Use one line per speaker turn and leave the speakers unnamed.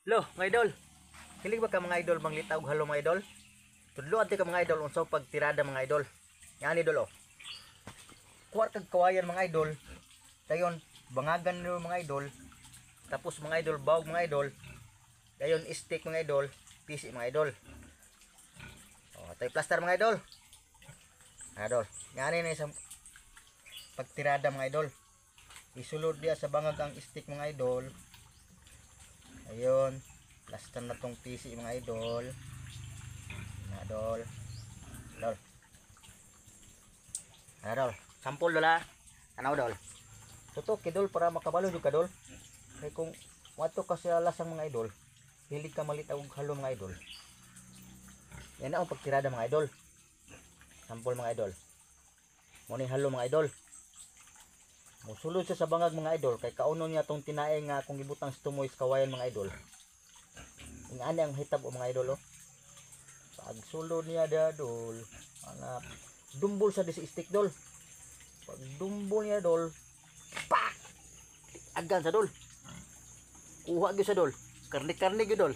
Lo, mga idol. Hilig ba ka mga idol manglitaw og halo mga idol? Tudloan ti ka mga idol unsaw pagtirada mga idol. Yan idol oh. Kuwar kag kawayan mga idol. Dayon bangagan nyo mga idol. Tapos mga idol bawog mga idol. Dayon stick mga idol, pisi mga idol. Oh, tay plaster mga idol. Idol. Yan ni isang pagtirada mga idol. Isulod dia sa bangag ang stick mga idol. Ayun, plaster na tong PC mga idol. Na idol. Idol. Idol, sampol dol ha. Ano dol? Tutok idol para makabalo jud ka dol. Kay kung wato ka sa lasang mga idol, hilig ka malitaw og halo mga idol. Yan na ang pagtirada mga idol. Sampol mga idol. Mo ni halo mga idol. Musulod siya sa bangag mga idol kay kauno niya tong tinae nga kung gibutang sa tumoy sa kawayan mga idol. Ingani ang hitab o mga idol oh. Pag sulod niya dadol, anak dumbol sa dis stick dol. Pag dumbol niya dol, pak! Agan sa dol. Kuha gyud sa dol. Karni-karni gyud dol.